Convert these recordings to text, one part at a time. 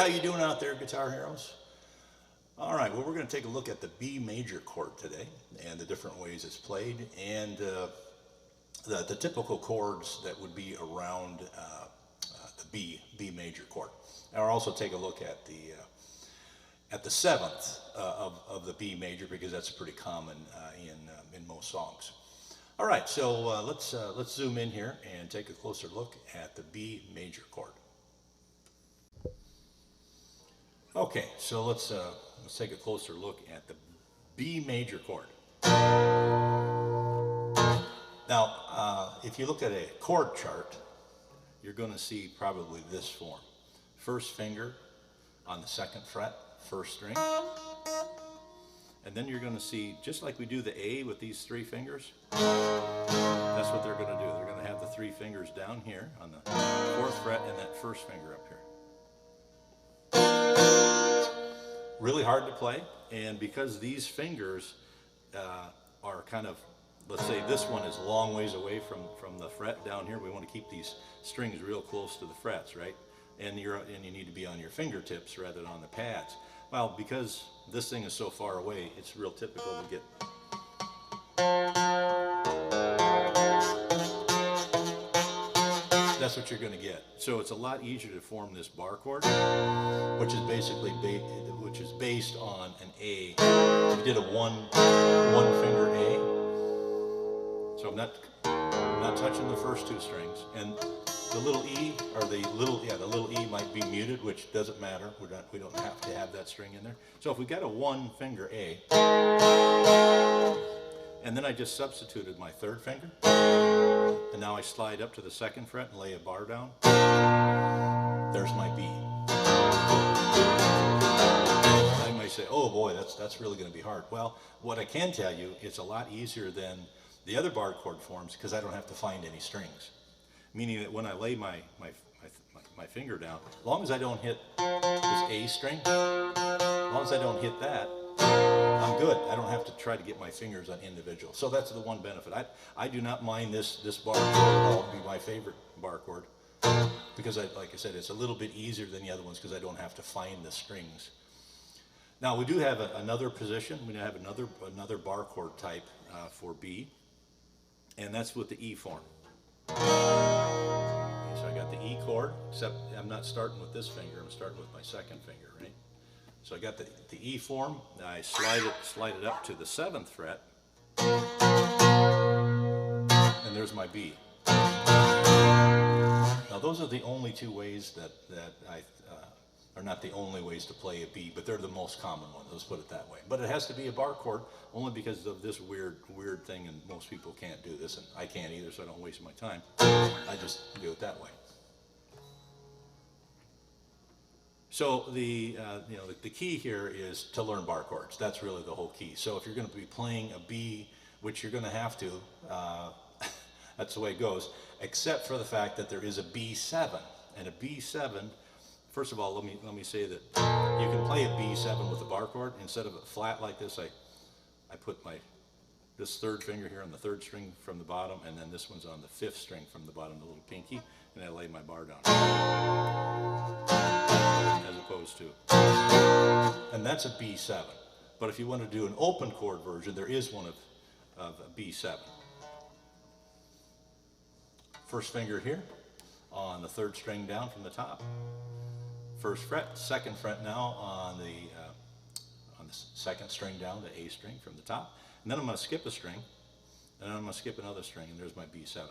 how you doing out there, Guitar Heroes? All right, well, we're going to take a look at the B major chord today and the different ways it's played and the typical chords that would be around the B major chord. And I'll also take a look at the seventh of the B major, because that's pretty common in most songs. All right, so let's zoom in here and take a closer look at the B major chord. Okay, so let's take a closer look at the B major chord. Now, if you look at a chord chart, you're going to see probably this form. First finger on the second fret, first string. And then you're going to see, just like we do the A with these three fingers, that's what they're going to do. They're going to have the three fingers down here on the fourth fret and that first finger up here. Really hard to play, and because these fingers are kind of, let's say this one is a long ways away from the fret down here, we want to keep these strings real close to the frets, right? And you need to be on your fingertips rather than on the pads. Well, because this thing is so far away, it's real typical to get. That's what you're going to get. So it's a lot easier to form this bar chord, which is basically based on an A. We did a one finger A. So I'm not touching the first two strings, and the little E, or the little E might be muted, which doesn't matter. We don't have to have that string in there. So if we got a one finger A, and then I just substituted my third finger, and now I slide up to the second fret and lay a bar down, there's my B. I might say, oh boy, that's really going to be hard. Well, what I can tell you, it's a lot easier than the other bar chord forms, because I don't have to find any strings. Meaning that when I lay my finger down, as long as I don't hit this A string, as long as I don't hit that, I'm good. I don't have to try to get my fingers on individual. So that's the one benefit. I do not mind this bar chord at all. It'll be my favorite bar chord, because like I said, it's a little bit easier than the other ones because I don't have to find the strings. Now we do have another position. We have another bar chord type for B, and that's with the E form. Okay, so I got the E chord, except I'm not starting with this finger, I'm starting with my second finger, right? So I got the E form, I slide it up to the seventh fret, and there's my B. Now those are the only two ways that are not the only ways to play a B, but they're the most common ones, let's put it that way. But it has to be a bar chord only because of this weird thing, and most people can't do this, and I can't either, so I don't waste my time. I just do it that way. So the key here is to learn bar chords. That's really the whole key. So if you're going to be playing a B, which you're going to have to, that's the way it goes, except for the fact that there is a B7, and a B7. First of all, let me say that you can play a B7 with a bar chord. Instead of it flat like this, I put this third finger here on the third string from the bottom, and then this one's on the fifth string from the bottom, the little pinky, and I lay my bar down. As opposed to, and that's a B7. But if you want to do an open chord version, there is one of a B7. First finger here on the third string down from the top. First fret, second fret now on the second string down, the A string from the top. And then I'm going to skip a string, and then I'm going to skip another string, and there's my B7.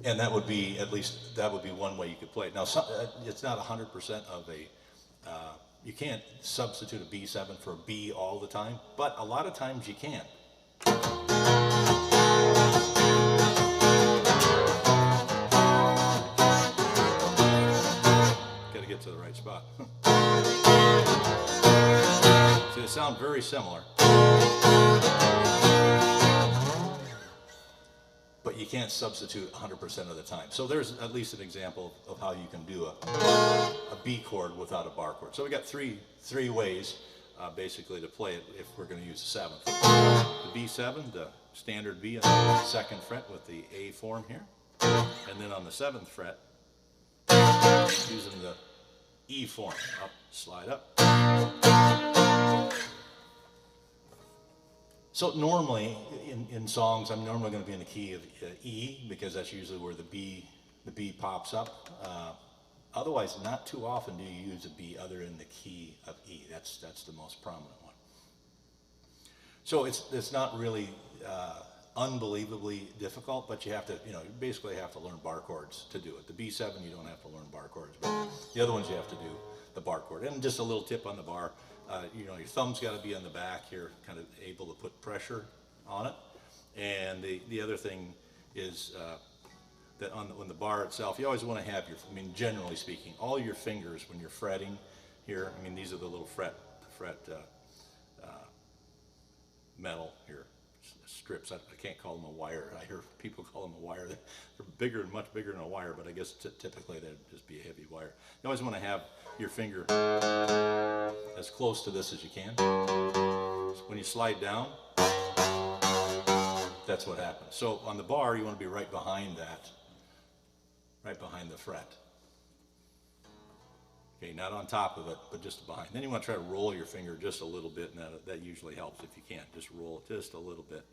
And that would be, at least, that would be one way you could play it. Now, it's not 100% of a, you can't substitute a B7 for a B all the time, but a lot of times you can. Gotta get to the right spot. So they sound very similar. But you can't substitute 100% of the time. So there's at least an example of how you can do a B chord without a bar chord. So we got three ways basically to play it if we're going to use the seventh. The B7, the standard B on the 2nd fret with the A form here. And then on the 7th fret, using the E form, up, slide up. So normally, in songs, I'm normally going to be in the key of E, because that's usually where the B pops up. Otherwise, not too often do you use a B other in the key of E. That's the most prominent one. So it's not really unbelievably difficult, but you have to, you basically have to learn bar chords to do it. The B7, you don't have to learn bar chords, but the other ones you have to do the bar chord. And just a little tip on the bar, your thumb's got to be on the back here, kind of able to put pressure on it. And the other thing is that on the bar itself, you always want to have generally speaking, all your fingers when you're fretting here, these are the little fret metal here, strips. I can't call them a wire. I hear people call them a wire. They're bigger, much bigger than a wire, but I guess typically they'd just be a heavy wire. You always want to have your finger as close to this as you can. So when you slide down, that's what happens. So on the bar, you want to be right behind that, right behind the fret. Okay, not on top of it, but just behind. Then you want to try to roll your finger just a little bit, and that usually helps if you can't. Just roll it just a little bit.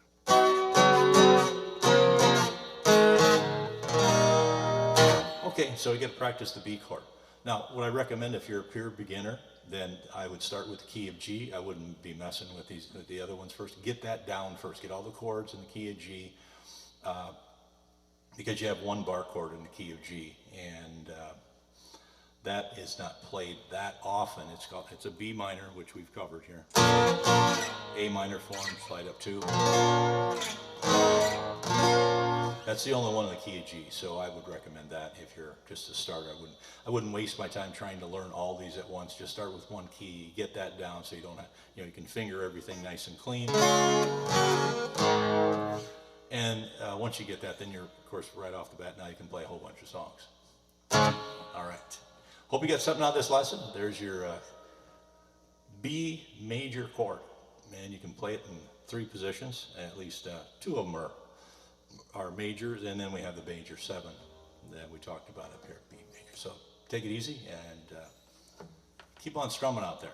Okay, so you got to practice the B chord. Now, what I recommend if you're a pure beginner, then I would start with the key of G. I wouldn't be messing with the other ones first. Get that down first. Get all the chords in the key of G, because you have one bar chord in the key of G, and that is not played that often. It's a B minor, which we've covered here. A minor form, slide up 2. That's the only one in the key of G, so I would recommend that if you're just a starter. I wouldn't waste my time trying to learn all these at once. Just start with one key, get that down so you don't have, you can finger everything nice and clean. And once you get that, then you're, of course, right off the bat, now you can play a whole bunch of songs. All right. Hope you got something out of this lesson. There's your B major chord, and you can play it in 3 positions. At least 2 of them are majors, and then we have the major 7 that we talked about up here, B major. So take it easy and keep on strumming out there.